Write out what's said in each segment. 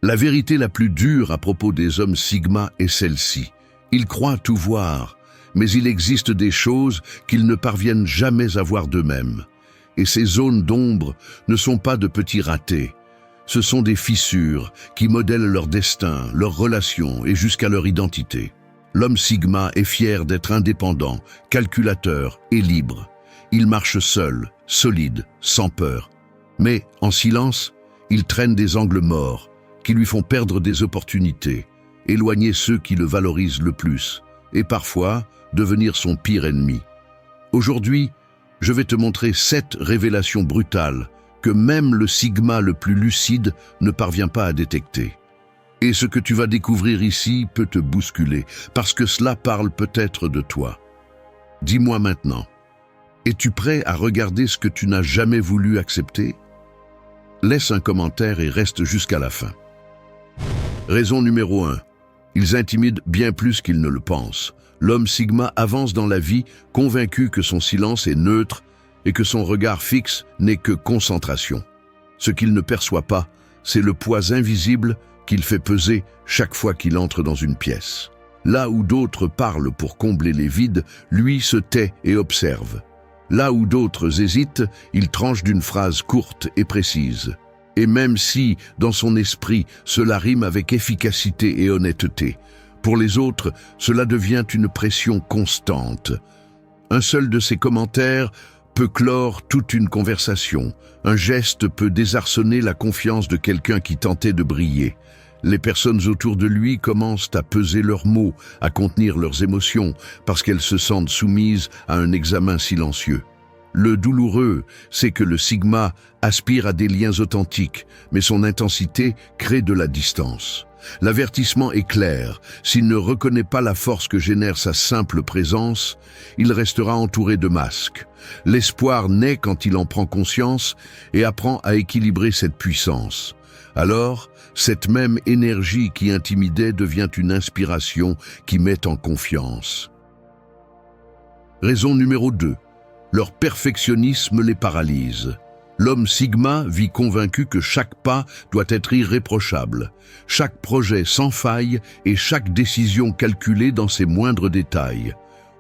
La vérité la plus dure à propos des hommes sigma est celle-ci. Ils croient tout voir, mais il existe des choses qu'ils ne parviennent jamais à voir d'eux-mêmes. Et ces zones d'ombre ne sont pas de petits ratés. Ce sont des fissures qui modèlent leur destin, leurs relations et jusqu'à leur identité. L'homme sigma est fier d'être indépendant, calculateur et libre. Il marche seul, solide, sans peur. Mais, en silence, il traîne des angles morts qui lui font perdre des opportunités, éloigner ceux qui le valorisent le plus, et parfois devenir son pire ennemi. Aujourd'hui, je vais te montrer 7 révélations brutales que même le sigma le plus lucide ne parvient pas à détecter. Et ce que tu vas découvrir ici peut te bousculer, parce que cela parle peut-être de toi. Dis-moi maintenant, es-tu prêt à regarder ce que tu n'as jamais voulu accepter? Laisse un commentaire et reste jusqu'à la fin. Raison numéro 1. Ils intimident bien plus qu'ils ne le pensent. L'homme sigma avance dans la vie convaincu que son silence est neutre et que son regard fixe n'est que concentration. Ce qu'il ne perçoit pas, c'est le poids invisible qu'il fait peser chaque fois qu'il entre dans une pièce. Là où d'autres parlent pour combler les vides, lui se tait et observe. Là où d'autres hésitent, il tranche d'une phrase courte et précise. Et même si, dans son esprit, cela rime avec efficacité et honnêteté, pour les autres, cela devient une pression constante. Un seul de ses commentaires peut clore toute une conversation. Un geste peut désarçonner la confiance de quelqu'un qui tentait de briller. Les personnes autour de lui commencent à peser leurs mots, à contenir leurs émotions, parce qu'elles se sentent soumises à un examen silencieux. Le douloureux, c'est que le sigma aspire à des liens authentiques, mais son intensité crée de la distance. L'avertissement est clair, s'il ne reconnaît pas la force que génère sa simple présence, il restera entouré de masques. L'espoir naît quand il en prend conscience et apprend à équilibrer cette puissance. Alors, cette même énergie qui intimidait devient une inspiration qui met en confiance. Raison numéro 2. Leur perfectionnisme les paralyse. L'homme sigma vit convaincu que chaque pas doit être irréprochable, chaque projet sans faille et chaque décision calculée dans ses moindres détails.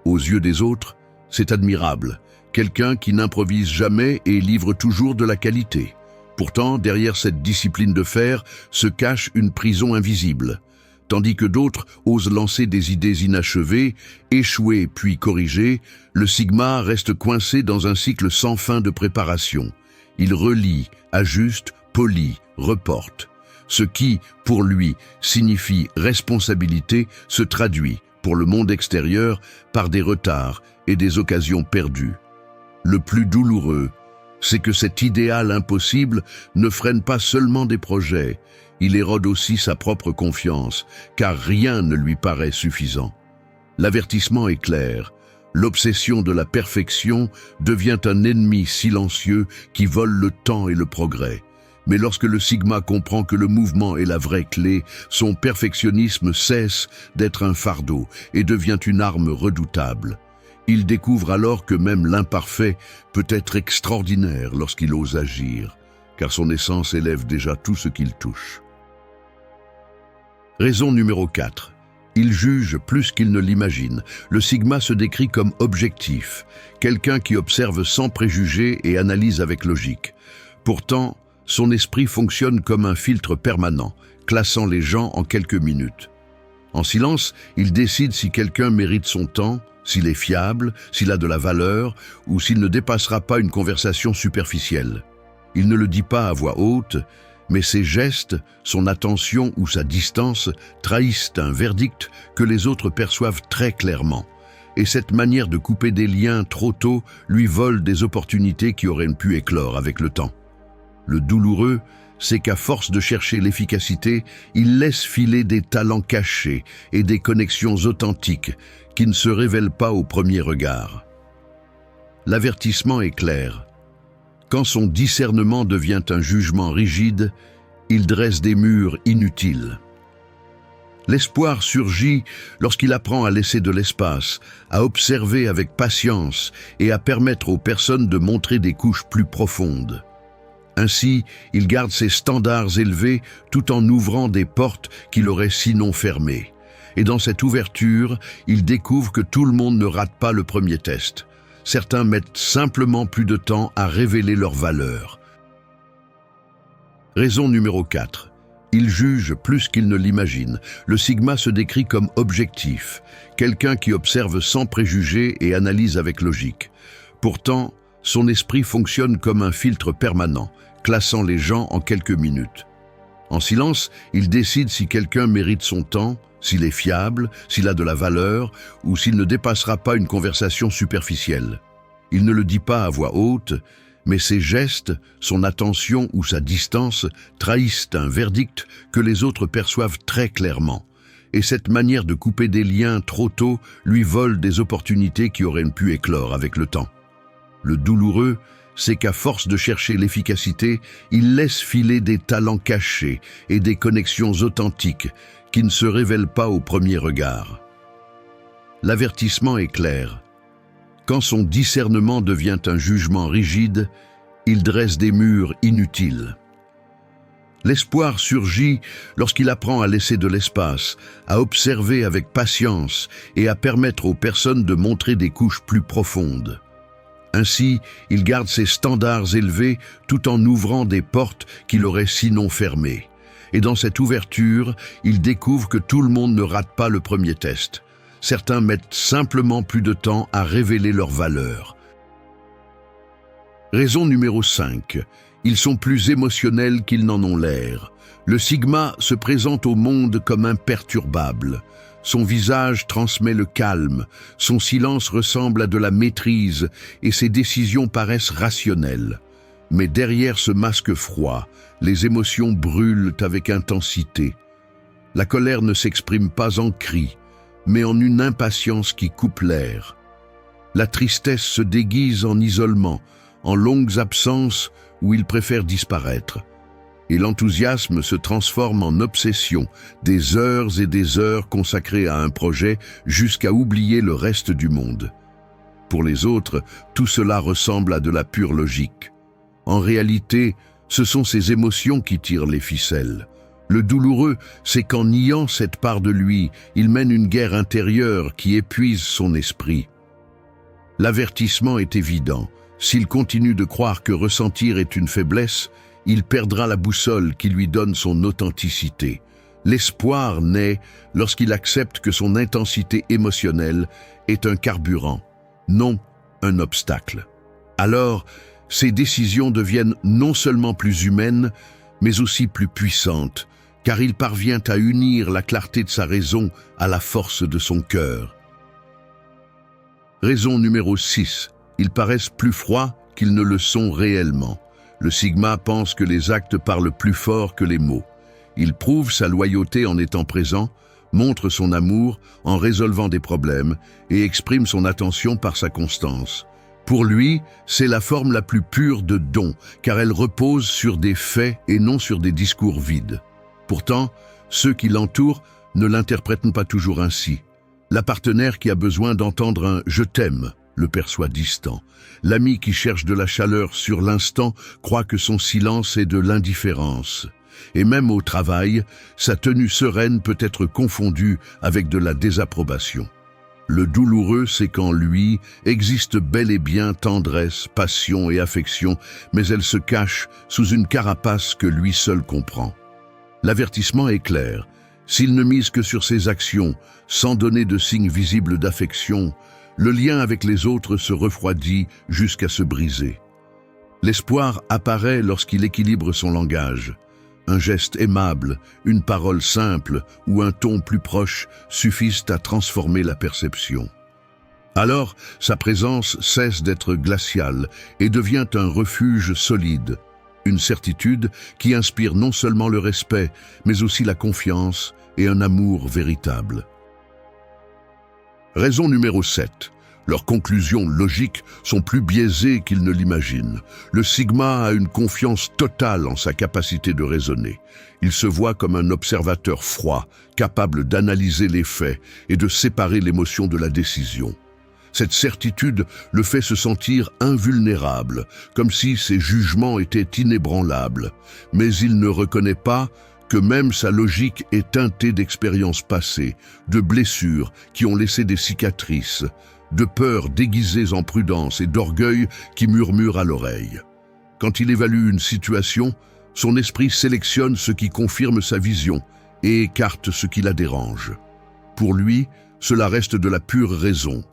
Aux yeux des autres, c'est admirable, quelqu'un qui n'improvise jamais et livre toujours de la qualité. Pourtant, derrière cette discipline de fer se cache une prison invisible. Tandis que d'autres osent lancer des idées inachevées, échouer puis corriger, le sigma reste coincé dans un cycle sans fin de préparation. Il relie, ajuste, polit, reporte. Ce qui, pour lui, signifie responsabilité, se traduit, pour le monde extérieur, par des retards et des occasions perdues. Le plus douloureux, c'est que cet idéal impossible ne freine pas seulement des projets, il érode aussi sa propre confiance, car rien ne lui paraît suffisant. L'avertissement est clair. L'obsession de la perfection devient un ennemi silencieux qui vole le temps et le progrès. Mais lorsque le sigma comprend que le mouvement est la vraie clé, son perfectionnisme cesse d'être un fardeau et devient une arme redoutable. Il découvre alors que même l'imparfait peut être extraordinaire lorsqu'il ose agir, car son essence élève déjà tout ce qu'il touche. Raison numéro 4. Il juge plus qu'il ne l'imagine. Le sigma se décrit comme objectif, quelqu'un qui observe sans préjugés et analyse avec logique. Pourtant, son esprit fonctionne comme un filtre permanent, classant les gens en quelques minutes. En silence, il décide si quelqu'un mérite son temps, s'il est fiable, s'il a de la valeur ou s'il ne dépassera pas une conversation superficielle. Il ne le dit pas à voix haute, mais ses gestes, son attention ou sa distance trahissent un verdict que les autres perçoivent très clairement. Et cette manière de couper des liens trop tôt lui vole des opportunités qui auraient pu éclore avec le temps. Le douloureux, c'est qu'à force de chercher l'efficacité, il laisse filer des talents cachés et des connexions authentiques qui ne se révèlent pas au premier regard. L'avertissement est clair. Quand son discernement devient un jugement rigide, il dresse des murs inutiles. L'espoir surgit lorsqu'il apprend à laisser de l'espace, à observer avec patience et à permettre aux personnes de montrer des couches plus profondes. Ainsi, il garde ses standards élevés tout en ouvrant des portes qu'il aurait sinon fermées. Et dans cette ouverture, il découvre que tout le monde ne rate pas le premier test. Certains mettent simplement plus de temps à révéler leur valeur. Raison numéro 4. Il juge plus qu'il ne l'imagine. Le Sigma se décrit comme objectif, quelqu'un qui observe sans préjugés et analyse avec logique. Pourtant, son esprit fonctionne comme un filtre permanent, classant les gens en quelques minutes. En silence, il décide si quelqu'un mérite son temps, s'il est fiable, s'il a de la valeur ou s'il ne dépassera pas une conversation superficielle. Il ne le dit pas à voix haute, mais ses gestes, son attention ou sa distance trahissent un verdict que les autres perçoivent très clairement. Et cette manière de couper des liens trop tôt lui vole des opportunités qui auraient pu éclore avec le temps. Le douloureux, c'est qu'à force de chercher l'efficacité, il laisse filer des talents cachés et des connexions authentiques qui ne se révèlent pas au premier regard. L'avertissement est clair. Quand son discernement devient un jugement rigide, il dresse des murs inutiles. L'espoir surgit lorsqu'il apprend à laisser de l'espace, à observer avec patience et à permettre aux personnes de montrer des couches plus profondes. Ainsi, il garde ses standards élevés tout en ouvrant des portes qu'il aurait sinon fermées. Et dans cette ouverture, il découvre que tout le monde ne rate pas le premier test. Certains mettent simplement plus de temps à révéler leur valeur. Raison numéro 5. Ils sont plus émotionnels qu'ils n'en ont l'air. Le Sigma se présente au monde comme imperturbable. Son visage transmet le calme, son silence ressemble à de la maîtrise et ses décisions paraissent rationnelles. Mais derrière ce masque froid, les émotions brûlent avec intensité. La colère ne s'exprime pas en cris, mais en une impatience qui coupe l'air. La tristesse se déguise en isolement, en longues absences où il préfère disparaître. Et l'enthousiasme se transforme en obsession, des heures et des heures consacrées à un projet jusqu'à oublier le reste du monde. Pour les autres, tout cela ressemble à de la pure logique. En réalité, ce sont ces émotions qui tirent les ficelles. Le douloureux, c'est qu'en niant cette part de lui, il mène une guerre intérieure qui épuise son esprit. L'avertissement est évident. S'il continue de croire que ressentir est une faiblesse, il perdra la boussole qui lui donne son authenticité. L'espoir naît lorsqu'il accepte que son intensité émotionnelle est un carburant, non un obstacle. Alors, ses décisions deviennent non seulement plus humaines, mais aussi plus puissantes, car il parvient à unir la clarté de sa raison à la force de son cœur. Raison numéro 6. Ils paraissent plus froids qu'ils ne le sont réellement. Le Sigma pense que les actes parlent plus fort que les mots. Il prouve sa loyauté en étant présent, montre son amour en résolvant des problèmes et exprime son attention par sa constance. Pour lui, c'est la forme la plus pure de don, car elle repose sur des faits et non sur des discours vides. Pourtant, ceux qui l'entourent ne l'interprètent pas toujours ainsi. La partenaire qui a besoin d'entendre un « je t'aime » le perçoit distant. L'ami qui cherche de la chaleur sur l'instant croit que son silence est de l'indifférence. Et même au travail, sa tenue sereine peut être confondue avec de la désapprobation. Le douloureux, c'est qu'en lui existe bel et bien tendresse, passion et affection, mais elle se cache sous une carapace que lui seul comprend. L'avertissement est clair. S'il ne mise que sur ses actions, sans donner de signes visibles d'affection, le lien avec les autres se refroidit jusqu'à se briser. L'espoir apparaît lorsqu'il équilibre son langage. Un geste aimable, une parole simple ou un ton plus proche suffisent à transformer la perception. Alors, sa présence cesse d'être glaciale et devient un refuge solide, une certitude qui inspire non seulement le respect, mais aussi la confiance et un amour véritable. Raison numéro 7. Leurs conclusions logiques sont plus biaisées qu'ils ne l'imaginent. Le Sigma a une confiance totale en sa capacité de raisonner. Il se voit comme un observateur froid, capable d'analyser les faits et de séparer l'émotion de la décision. Cette certitude le fait se sentir invulnérable, comme si ses jugements étaient inébranlables, mais il ne reconnaît pas que même sa logique est teintée d'expériences passées, de blessures qui ont laissé des cicatrices, de peurs déguisées en prudence et d'orgueil qui murmurent à l'oreille. Quand il évalue une situation, son esprit sélectionne ce qui confirme sa vision et écarte ce qui la dérange. Pour lui, cela reste de la pure raison.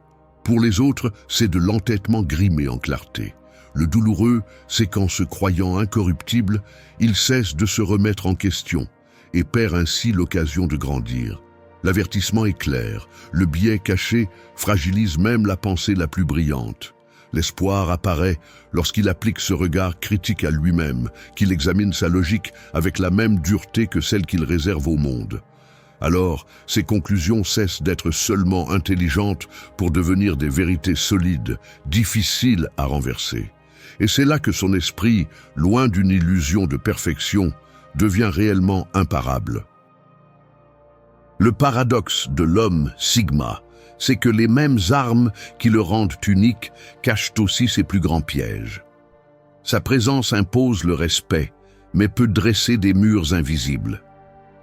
Pour les autres, c'est de l'entêtement grimé en clarté. Le douloureux, c'est qu'en se croyant incorruptible, il cesse de se remettre en question et perd ainsi l'occasion de grandir. L'avertissement est clair, le biais caché fragilise même la pensée la plus brillante. L'espoir apparaît lorsqu'il applique ce regard critique à lui-même, qu'il examine sa logique avec la même dureté que celle qu'il réserve au monde. Alors, ses conclusions cessent d'être seulement intelligentes pour devenir des vérités solides, difficiles à renverser. Et c'est là que son esprit, loin d'une illusion de perfection, devient réellement imparable. Le paradoxe de l'homme Sigma, c'est que les mêmes armes qui le rendent unique cachent aussi ses plus grands pièges. Sa présence impose le respect, mais peut dresser des murs invisibles.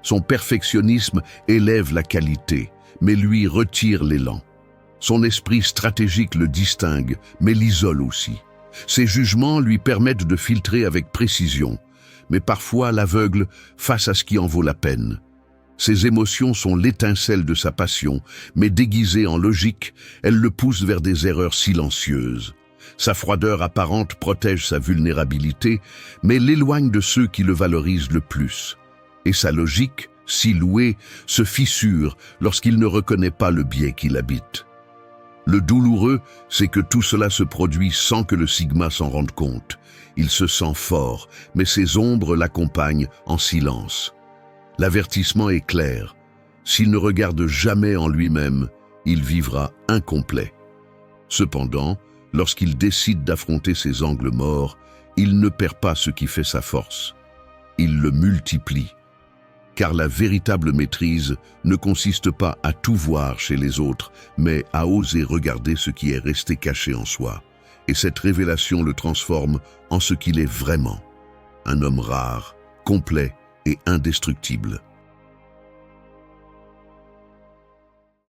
Son perfectionnisme élève la qualité, mais lui retire l'élan. Son esprit stratégique le distingue, mais l'isole aussi. Ses jugements lui permettent de filtrer avec précision, mais parfois l'aveugle face à ce qui en vaut la peine. Ses émotions sont l'étincelle de sa passion, mais déguisées en logique, elles le poussent vers des erreurs silencieuses. Sa froideur apparente protège sa vulnérabilité, mais l'éloigne de ceux qui le valorisent le plus. Et sa logique, si louée, se fissure lorsqu'il ne reconnaît pas le biais qui l'habite. Le douloureux, c'est que tout cela se produit sans que le Sigma s'en rende compte. Il se sent fort, mais ses ombres l'accompagnent en silence. L'avertissement est clair. S'il ne regarde jamais en lui-même, il vivra incomplet. Cependant, lorsqu'il décide d'affronter ses angles morts, il ne perd pas ce qui fait sa force. Il le multiplie. Car la véritable maîtrise ne consiste pas à tout voir chez les autres, mais à oser regarder ce qui est resté caché en soi. Et cette révélation le transforme en ce qu'il est vraiment. Un homme rare, complet et indestructible.